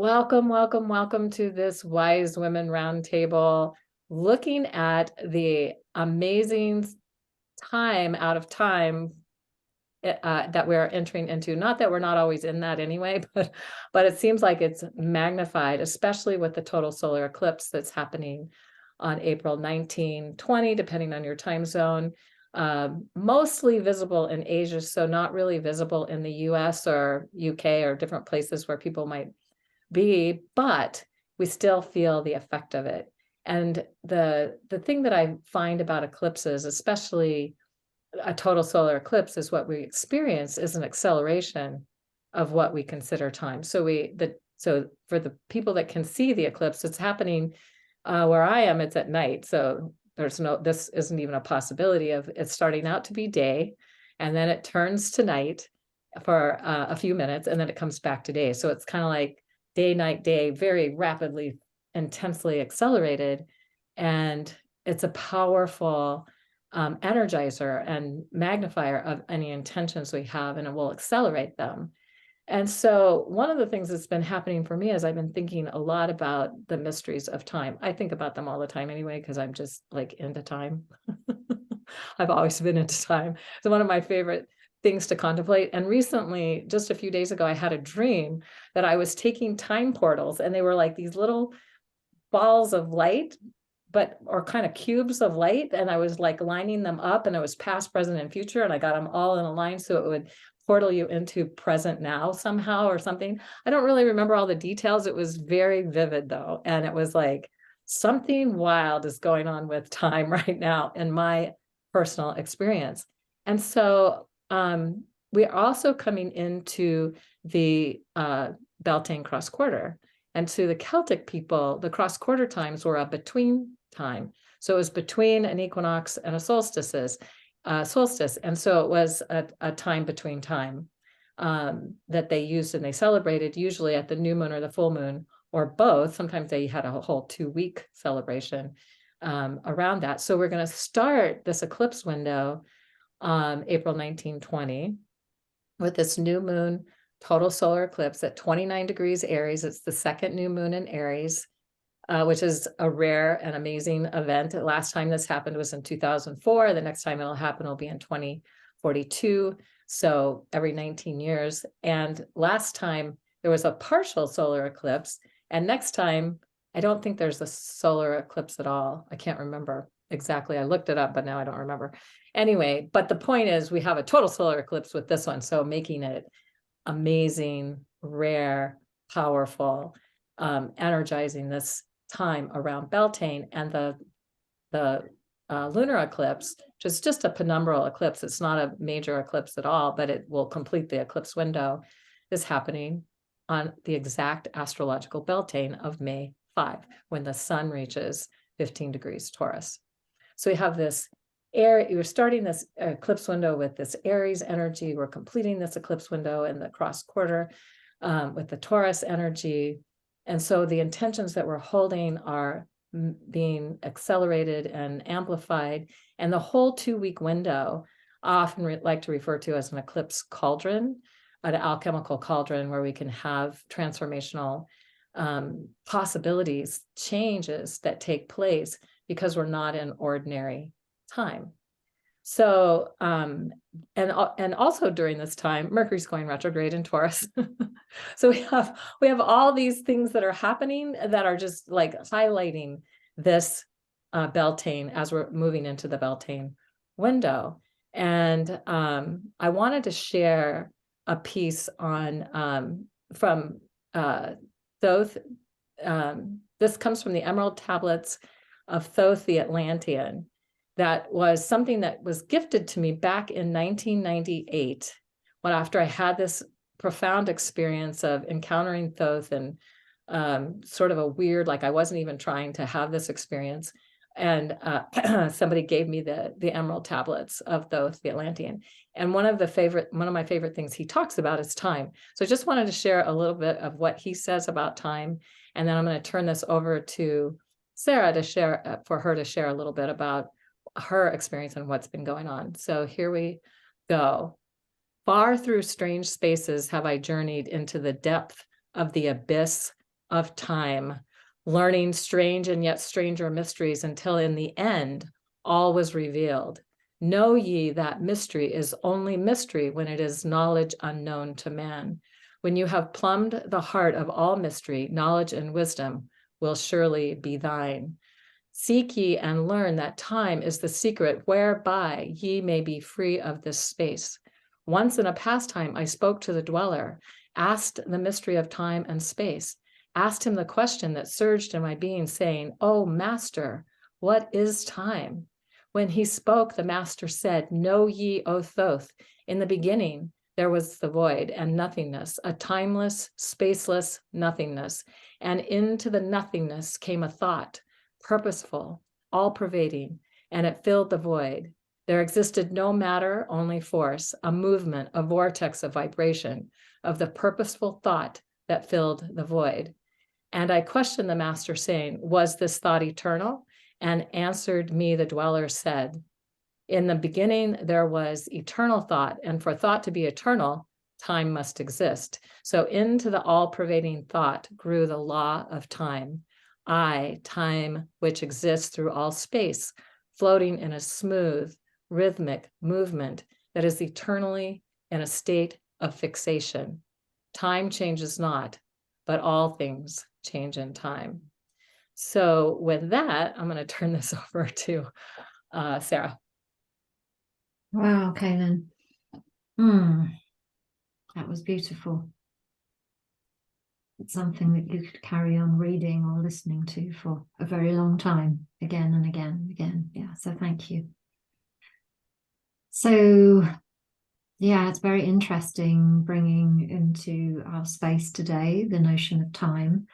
Welcome, welcome, welcome to this Wise Women Roundtable, looking at the amazing time out of time that we're entering into. Not that we're not always in that anyway, but it seems like it's magnified, especially with the total solar eclipse that's happening on April 19, 20, depending on your time zone. Mostly visible in Asia, so not really visible in the US or UK or different places where people might be, but we still feel the effect of it. And the thing that I find about eclipses, especially a total solar eclipse, is what we experience is an acceleration of what we consider time. So for the people that can see the eclipse, it's happening where I am, it's at night. So this isn't even a possibility of it starting out to be day, and then it turns to night for a few minutes, and then it comes back to day. So it's kind of like day, night, day, very rapidly, intensely accelerated. And it's a powerful energizer and magnifier of any intentions we have, and it will accelerate them. And so one of the things that's been happening for me is I've been thinking a lot about the mysteries of time. I think about them all the time anyway, because I'm just like into time. I've always been into time. So one of my favorite things to contemplate. And recently, just a few days ago, I had a dream that I was taking time portals, and they were like these little balls of light, or kind of cubes of light. And I was like lining them up, and it was past, present, and future. And I got them all in a line so it would portal you into present now somehow or something. I don't really remember all the details. It was very vivid though. And it was like something wild is going on with time right now in my personal experience. And so we're also coming into the Beltane cross quarter. And to the Celtic people, the cross quarter times were a between time. So it was between an equinox and a solstice. And so it was a time between time that they used and they celebrated usually at the new moon or the full moon or both. Sometimes they had a whole 2-week celebration around that. So we're going to start this eclipse window April 19, 20 with this new moon total solar eclipse at 29 degrees Aries. It's the second new moon in Aries, which is a rare and amazing event. The last time this happened was in 2004. The next time it'll happen will be in 2042. So every 19 years. And last time there was a partial solar eclipse. And next time, I don't think there's a solar eclipse at all. I can't remember exactly. I looked it up, but now I don't remember. Anyway, but the point is we have a total solar eclipse with this one. So making it amazing, rare, powerful, energizing this time around Beltane. And the lunar eclipse, which is just a penumbral eclipse, it's not a major eclipse at all, but it will complete the eclipse window, is happening on the exact astrological Beltane of May 5, when the sun reaches 15 degrees Taurus. So we have this we're starting this eclipse window with this Aries energy. We're completing this eclipse window in the cross quarter with the Taurus energy. And so the intentions that we're holding are being accelerated and amplified. And the whole 2-week window, I often like to refer to as an eclipse cauldron, an alchemical cauldron where we can have transformational possibilities, changes that take place because we're not in ordinary time. So, and also during this time, Mercury's going retrograde in Taurus. So we have all these things that are happening that are just like highlighting this Beltane as we're moving into the Beltane window. And I wanted to share a piece on from Thoth. This comes from the Emerald Tablets of Thoth the Atlantean. That was something that was gifted to me back in 1998, when after I had this profound experience of encountering Thoth and sort of a weird, like I wasn't even trying to have this experience. And somebody gave me the Emerald Tablets of Thoth the Atlantean. And one of my favorite things he talks about is time. So I just wanted to share a little bit of what he says about time. And then I'm going to turn this over to Sarah to share, for her to share a little bit about her experience and what's been going on. So here we go. Far through strange spaces have I journeyed into the depth of the abyss of time, learning strange and yet stranger mysteries until in the end, all was revealed. Know ye that mystery is only mystery when it is knowledge unknown to man. When you have plumbed the heart of all mystery, knowledge and wisdom will surely be thine. Seek ye and learn that time is the secret whereby ye may be free of this space. Once in a past time, I spoke to the dweller, asked the mystery of time and space, asked him the question that surged in my being, saying, "Oh, master, what is time?" When he spoke, the master said, "Know ye, O Thoth, in the beginning there was the void and nothingness, a timeless, spaceless nothingness. And into the nothingness came a thought, purposeful, all-pervading, and it filled the void. There existed no matter, only force, a movement, a vortex of vibration, of the purposeful thought that filled the void." And I questioned the master, saying, "Was this thought eternal?" And answered me, the dweller said, "In the beginning there was eternal thought, and for thought to be eternal, time must exist. So into the all-pervading thought grew the law of time. Time, which exists through all space, floating in a smooth, rhythmic movement that is eternally in a state of fixation. Time changes not, but all things change in time." So with that, I'm going to turn this over to Sarah. Wow, Kaylin. That was beautiful. It's something that you could carry on reading or listening to for a very long time, again and again and again. Yeah, so thank you. So, yeah, it's very interesting bringing into our space today the notion of time.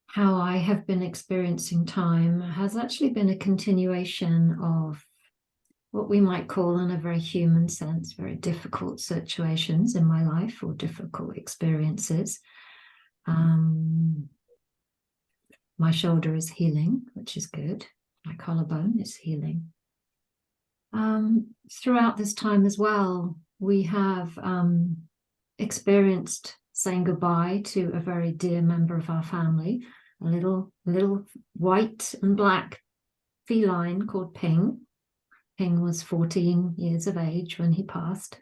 How I have been experiencing time has actually been a continuation of what we might call, in a very human sense, very difficult situations in my life or difficult experiences. My shoulder is healing, which is good. My collarbone is healing. Throughout this time as well, we have experienced saying goodbye to a very dear member of our family, a little white and black feline called Ping. Ping was 14 years of age when he passed,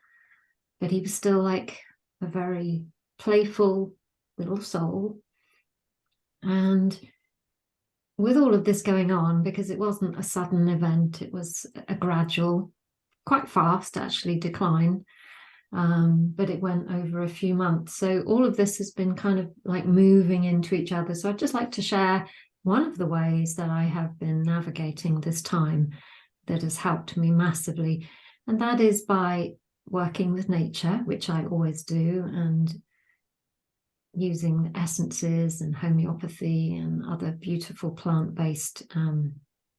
but he was still like a very playful little soul. And with all of this going on, because it wasn't a sudden event, it was a gradual, quite fast actually, decline, but it went over a few months. So all of this has been kind of like moving into each other. So I'd just like to share one of the ways that I have been navigating this time that has helped me massively. And that is by working with nature, which I always do, and using essences and homeopathy and other beautiful plant-based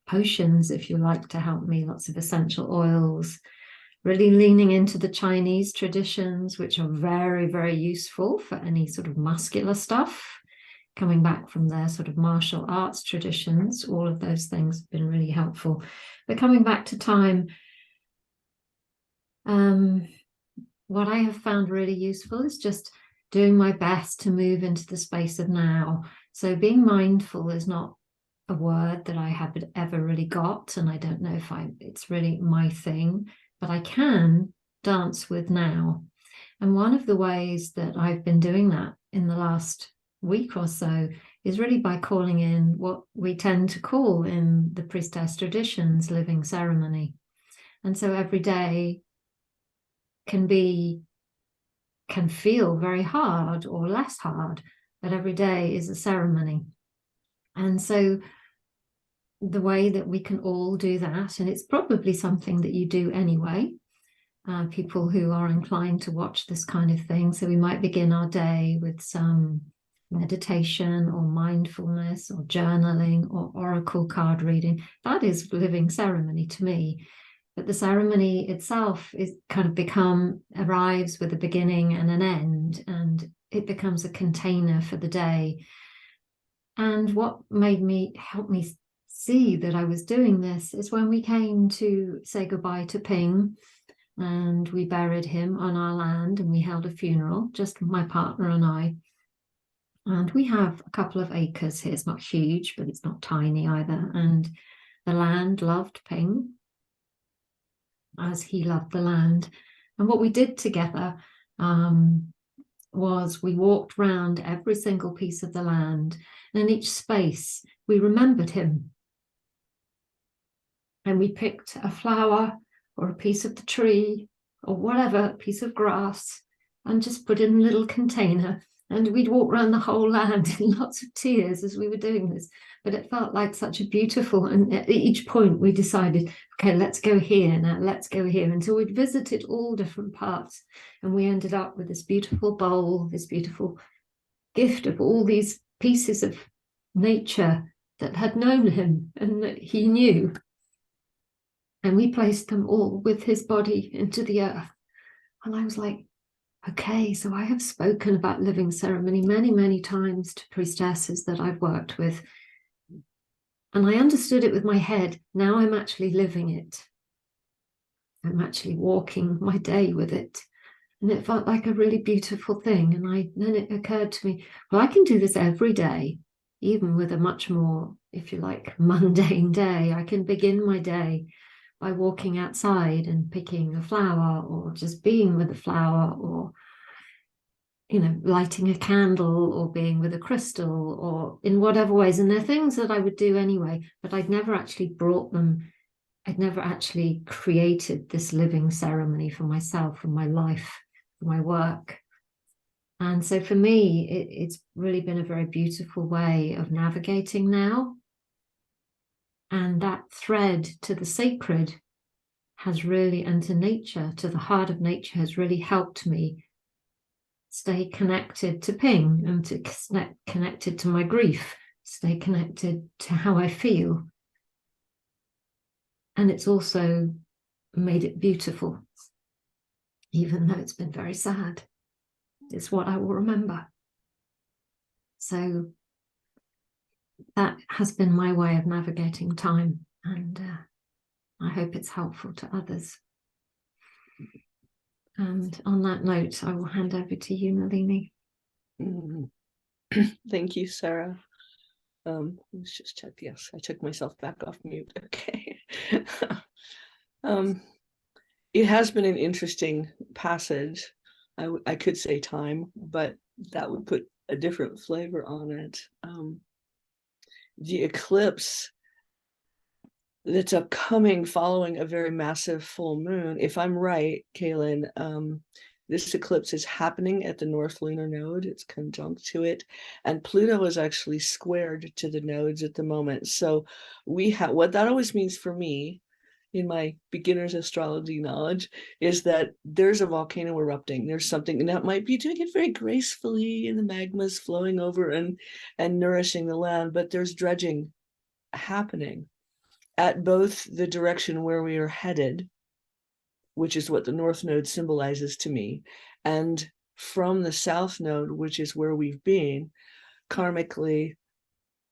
potions, if you like, to help me, lots of essential oils, really leaning into the Chinese traditions, which are very, very useful for any sort of muscular stuff, coming back from their sort of martial arts traditions. All of those things have been really helpful. But coming back to time, what I have found really useful is just doing my best to move into the space of now. So being mindful is not a word that I have ever really got, and I don't know if it's really my thing, but I can dance with now. And one of the ways that I've been doing that in the last week or so is really by calling in what we tend to call in the priestess traditions living ceremony. And so every day can feel very hard or less hard, but every day is a ceremony. And so the way that we can all do that, and it's probably something that you do anyway, people who are inclined to watch this kind of thing. So we might begin our day with some meditation or mindfulness or journaling or oracle card reading. That is living ceremony to me. But the ceremony itself is kind of arrives with a beginning and an end, and it becomes a container for the day. And what help me see that I was doing this is when we came to say goodbye to Ping, and we buried him on our land, and we held a funeral, just my partner and I. And we have a couple of acres here. It's not huge, but it's not tiny either. And the land loved Ping as he loved the land. And what we did together was we walked round every single piece of the land, and in each space we remembered him. And we picked a flower or a piece of the tree or whatever, a piece of grass, and just put it in a little container. And we'd walk around the whole land in lots of tears as we were doing this. But it felt like such a beautiful, and at each point we decided, okay, let's go here now, let's go here, until we'd visited all different parts. And we ended up with this beautiful bowl, this beautiful gift of all these pieces of nature that had known him and that he knew. And we placed them all with his body into the earth. And I was like, okay, so I have spoken about living ceremony many, many times to priestesses that I've worked with. And I understood it with my head. Now I'm actually living it. I'm actually walking my day with it. And it felt like a really beautiful thing. And then it occurred to me, well, I can do this every day, even with a much more, if you like, mundane day. I can begin my day by walking outside and picking a flower, or just being with a flower, or lighting a candle, or being with a crystal, or in whatever ways. And they're things that I would do anyway, but I'd never actually brought them. I'd never actually created this living ceremony for myself, for my life, for my work. And so for me, it's really been a very beautiful way of navigating now. And that thread to the sacred has really, and to nature, to the heart of nature, has really helped me stay connected to Ping, and to connected to my grief, stay connected to how I feel. And it's also made it beautiful, even though it's been very sad. It's what I will remember. So that has been my way of navigating time, and I hope it's helpful to others. And on that note, I will hand over to you, Nalini. Thank you, Sarah. Let's just check. Yes, I took myself back off mute. Okay. It has been an interesting passage. I could say time, but that would put a different flavor on it. The eclipse that's upcoming following a very massive full moon, if I'm right, Kaylin, this eclipse is happening at the North Lunar Node. It's conjunct to it, and Pluto is actually squared to the nodes at the moment. So we have, what that always means for me, in my beginner's astrology knowledge, is that there's a volcano erupting. There's something, and that might be doing it very gracefully, and the magma's flowing over and nourishing the land, but there's dredging happening at both the direction where we are headed, which is what the North Node symbolizes to me, and from the South Node, which is where we've been karmically,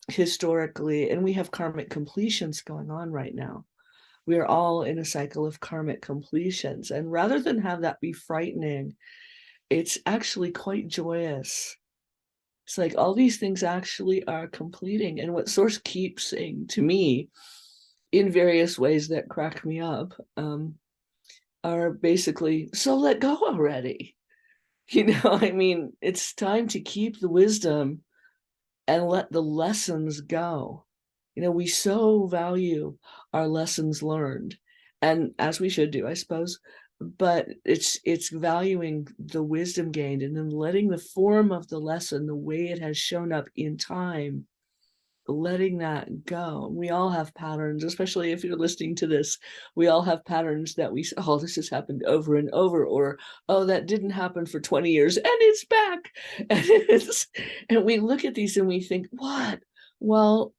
historically, and we have karmic completions going on right now. We are all in a cycle of karmic completions, and rather than have that be frightening, it's actually quite joyous. It's like all these things actually are completing, and what Source keeps saying to me in various ways that crack me up are basically, so let go already. I mean, it's time to keep the wisdom and let the lessons go. We so value our lessons learned, and as we should do, I suppose, but it's valuing the wisdom gained, and then letting the form of the lesson, the way it has shown up in time, letting that go. We all have patterns, especially if you're listening to this. We all have patterns that we say, oh, this has happened over and over, or oh, that didn't happen for 20 years and it's back. And we look at these and we think, what? Well,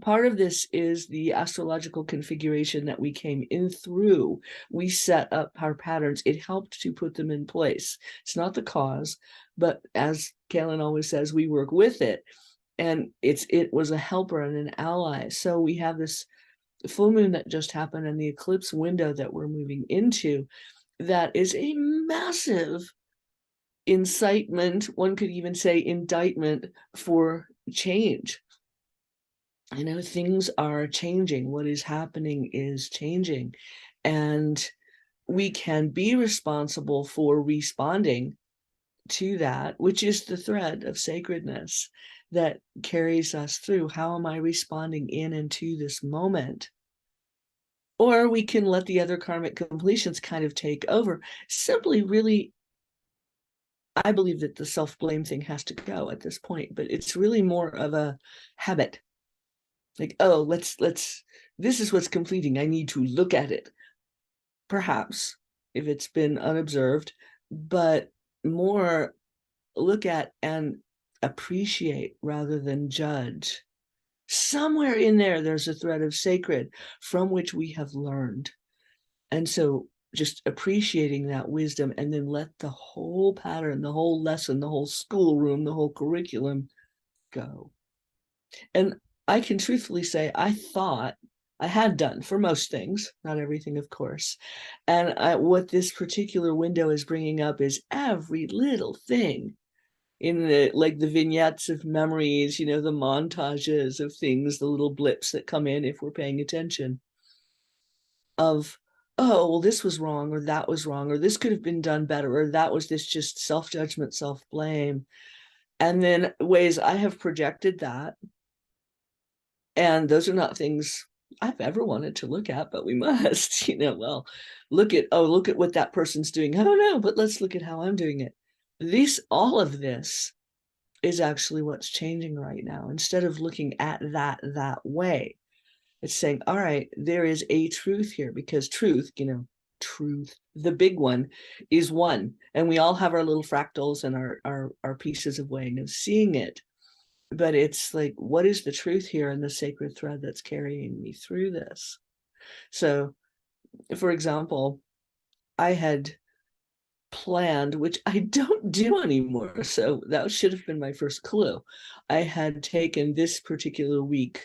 part of this is the astrological configuration that we came in through. We set up our patterns. It helped to put them in place. It's not the cause, but as Kaylin always says, we work with it. And it was a helper and an ally. So we have this full moon that just happened, and the eclipse window that we're moving into, that is a massive incitement, one could even say indictment for change. You know, things are changing. What is happening is changing. And we can be responsible for responding to that, which is the thread of sacredness that carries us through. How am I responding in and to this moment? Or we can let the other karmic completions kind of take over. Simply, really, I believe that the self-blame thing has to go at this point, but it's really more of a habit. Like, oh, let's, this is what's completing. I need to look at it. Perhaps, if it's been unobserved, but more look at and appreciate rather than judge. Somewhere in there, there's a thread of sacred from which we have learned. And so just appreciating that wisdom, and then let the whole pattern, the whole lesson, the whole schoolroom, the whole curriculum go. And I can truthfully say, I thought I had done for most things, not everything, of course. And what this particular window is bringing up is every little thing in the, like the vignettes of memories, you know, the montages of things, the little blips that come in if we're paying attention, of, oh, well, this was wrong, or that was wrong, or this could have been done better, or that was this just self-judgment, self-blame. And then ways I have projected that. And those are not things I've ever wanted to look at, but we must, you know, well, look at what that person's doing. Oh no, but let's look at how I'm doing it. All of this is actually what's changing right now. Instead of looking at that way, it's saying, all right, there is a truth here, because truth, you know, truth, the big one, is one. And we all have our little fractals and our pieces of way of seeing it. But it's like, what is the truth here in the sacred thread that's carrying me through this? So, for example, I had planned, which I don't do anymore, so that should have been my first clue. I had taken this particular week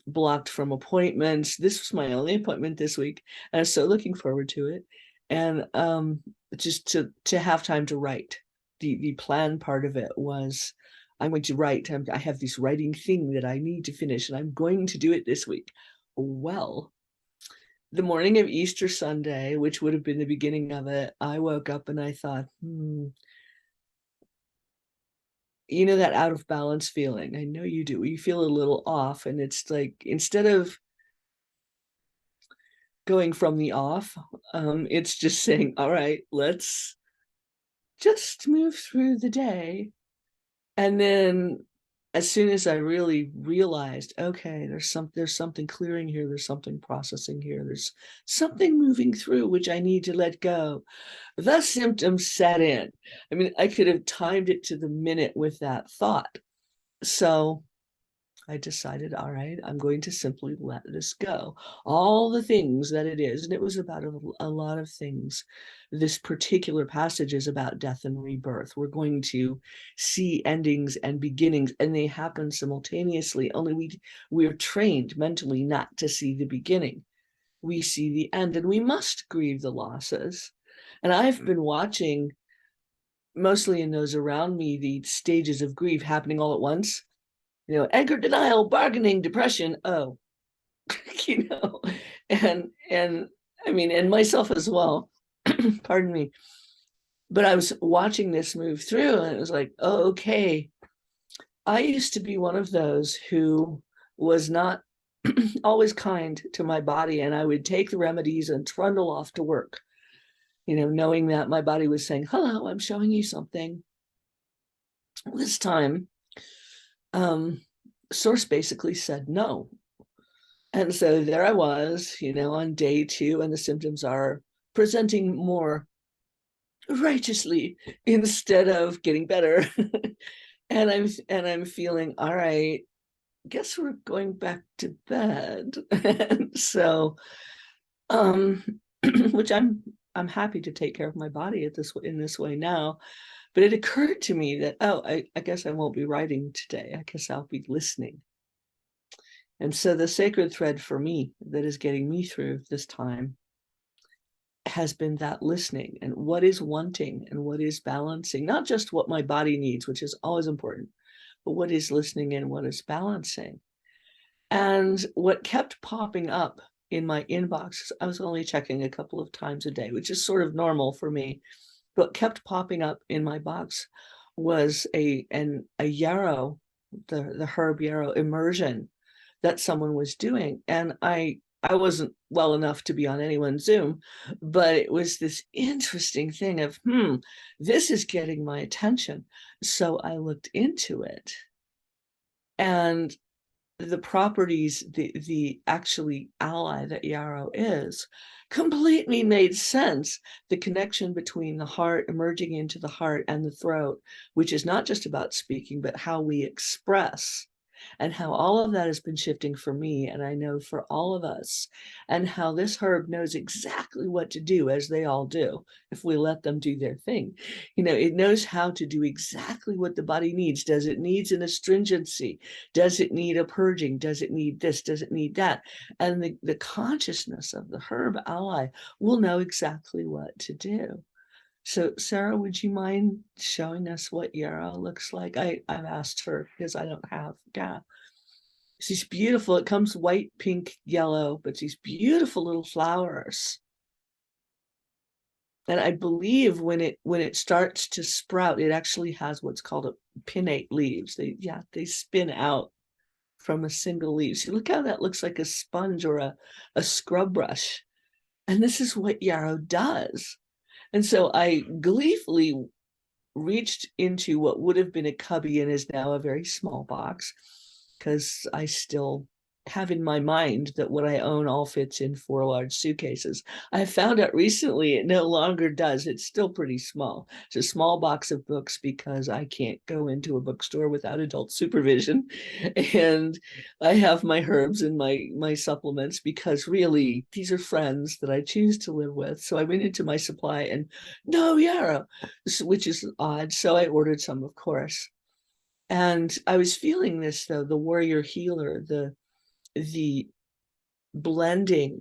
blocked from appointments. This was my only appointment this week, and I was so looking forward to it. And just to have time to write. The plan part of it was, I'm going to write. I have this writing thing that I need to finish, and I'm going to do it this week. Well, the morning of Easter Sunday, which would have been the beginning of it, I woke up and I thought, you know, that out of balance feeling. I know you do. You feel a little off, and it's like, instead of going from the off, it's just saying, all right, let's just move through the day. And then as soon as I really realized, okay, there's something clearing here, there's something processing here, there's something moving through which I need to let go, the symptoms set in. I mean, I could have timed it to the minute with that thought. So I decided, all right, I'm going to simply let this go. All the things that it is, and it was about a lot of things. This particular passage is about death and rebirth. We're going to see endings and beginnings, and they happen simultaneously, only we're trained mentally not to see the beginning. We see the end, and we must grieve the losses. And I've been watching, mostly in those around me, the stages of grief happening all at once. You know, anger, denial, bargaining, depression. Oh, you know, and I mean, and myself as well. Pardon me. But I was watching this move through, and it was like, oh, okay. I used to be one of those who was not always kind to my body, and I would take the remedies and trundle off to work, you know, knowing that my body was saying, hello, I'm showing you something. This time, Source basically said no. And so there I was, you know, on day 2, and the symptoms are presenting more righteously instead of getting better. and I'm feeling, all right, guess we're going back to bed. And so which I'm happy to take care of my body in this way now. But it occurred to me that, oh, I guess I won't be writing today. I guess I'll be listening. And so the sacred thread for me that is getting me through this time has been that listening, and what is wanting and what is balancing, not just what my body needs, which is always important, but what is listening and what is balancing. And what kept popping up in my inbox, I was only checking a couple of times a day, which is sort of normal for me, but kept popping up in my box was a yarrow, the herb yarrow immersion that someone was doing. And I wasn't well enough to be on anyone's Zoom, but it was this interesting thing of, this is getting my attention. So I looked into it, and the properties, the actually ally that yarrow is, completely made sense. The connection between the heart, emerging into the heart, and the throat, which is not just about speaking, but how we express, and how all of that has been shifting for me, and I know for all of us, and how this herb knows exactly what to do, as they all do, if we let them do their thing. It knows how to do exactly what the body needs. Does it need an astringency? Does it need a purging? Does it need this? Does it need that? And the consciousness of the herb ally will know exactly what to do. So Sarah, would you mind showing us what yarrow looks like? I've asked her because I don't have. Yeah. She's beautiful. It comes white, pink, yellow, but these beautiful little flowers. And I believe when it starts to sprout, it actually has what's called a pinnate leaves. They spin out from a single leaf. So look how that looks like a sponge or a scrub brush. And this is what yarrow does. And so I gleefully reached into what would have been a cubby and is now a very small box, because I still have in my mind that what I own all fits in 4 large suitcases. I found out recently it no longer does. It's still pretty small. It's a small box of books because I can't go into a bookstore without adult supervision. And I have my herbs and my supplements because really these are friends that I choose to live with. So I went into my supply and no yarrow, which is odd. So I ordered some, of course. And I was feeling this though, the warrior healer, the blending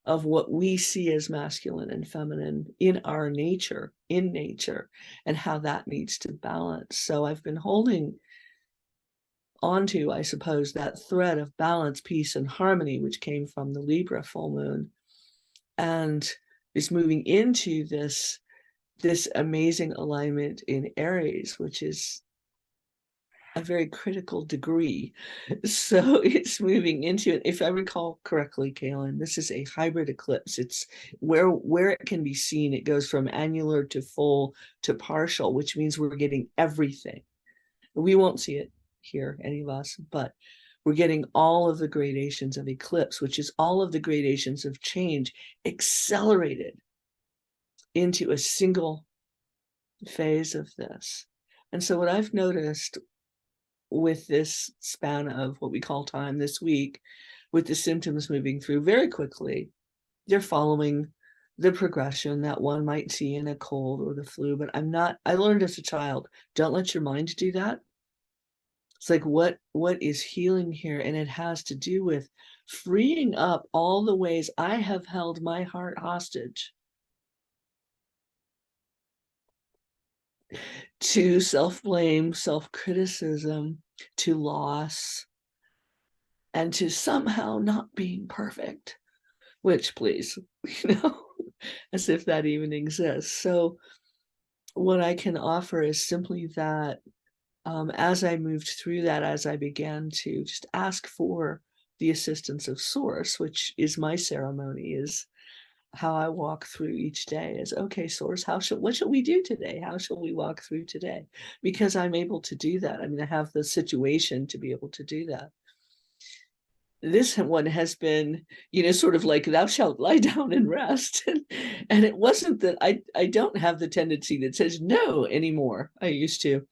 of what we see as masculine and feminine in our nature, and how that needs to balance. So I've been holding onto, I suppose, that thread of balance, peace, and harmony, which came from the Libra full moon, and is moving into this amazing alignment in Aries, which is a very critical degree. So it's moving into it. If I recall correctly, Kaylin, this is a hybrid eclipse. It's where it can be seen, it goes from annular to full to partial, which means we're getting everything. We won't see it here, any of us, but we're getting all of the gradations of eclipse, which is all of the gradations of change accelerated into a single phase of this. And so what I've noticed with this span of what we call time this week, with the symptoms moving through very quickly, they're following the progression that one might see in a cold or the flu. But I learned as a child, don't let your mind do that. It's like, what is healing here? And it has to do with freeing up all the ways I have held my heart hostage to self-blame, self-criticism, to loss, and to somehow not being perfect, which, please, as if that even exists. So what I can offer is simply that as I moved through that, as I began to just ask for the assistance of Source, which is my ceremony, is how I walk through each day, is, okay, Source, what should we do today? How shall we walk through today? Because I'm able to do that. I mean, I have the situation to be able to do that. This one has been, sort of like, thou shalt lie down and rest. And it wasn't that I don't have the tendency that says no anymore. I used to.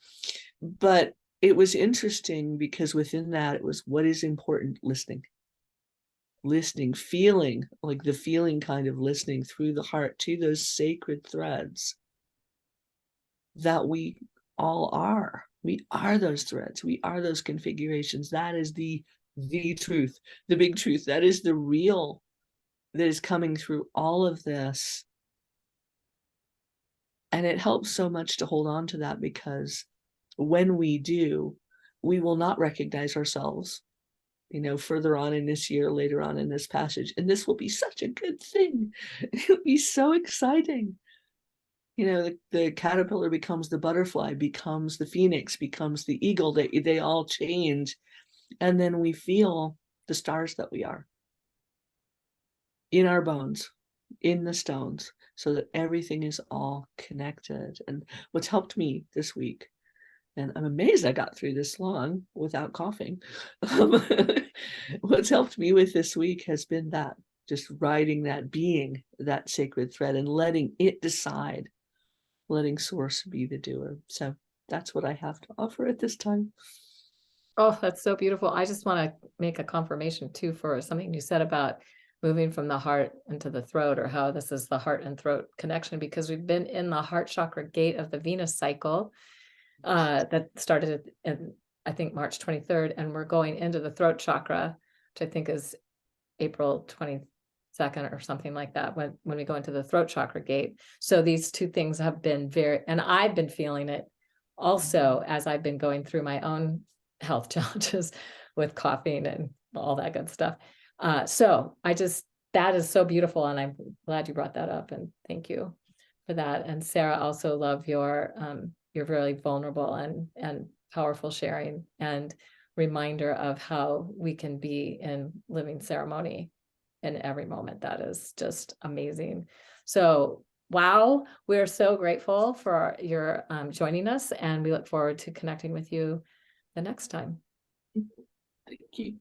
But it was interesting because within that, it was, what is important? Listening, feeling, like the feeling kind of listening through the heart to those sacred threads that we all are. We are those threads. We are those configurations. That is the truth, the big truth. That is the real that is coming through all of this. And it helps so much to hold on to that, because when we do, we will not recognize ourselves, further on in this year, later on in this passage. And this will be such a good thing. It'll be so exciting. The caterpillar becomes the butterfly, becomes the phoenix, becomes the eagle. They all change. And then we feel the stars that we are in our bones, in the stones, so that everything is all connected. And what's helped me this week, and I'm amazed I got through this long without coughing. What's helped me with this week has been that, just riding that being, that sacred thread, and letting it decide, letting source be the doer. So that's what I have to offer at this time. Oh, that's so beautiful. I just want to make a confirmation too for something you said about moving from the heart into the throat, or how this is the heart and throat connection, because we've been in the heart chakra gate of the Venus cycle that started in, I think, March 23rd, and we're going into the throat chakra, which I think is April 22nd or something like that, when we go into the throat chakra gate. So these two things have been and I've been feeling it also as I've been going through my own health challenges with coughing and all that good stuff. So that is so beautiful, and I'm glad you brought that up, and thank you for that. And Sarah, also love your really vulnerable and powerful sharing and reminder of how we can be in living ceremony in every moment. That is just amazing. So wow, we're so grateful for your joining us, and we look forward to connecting with you the next time. Thank you.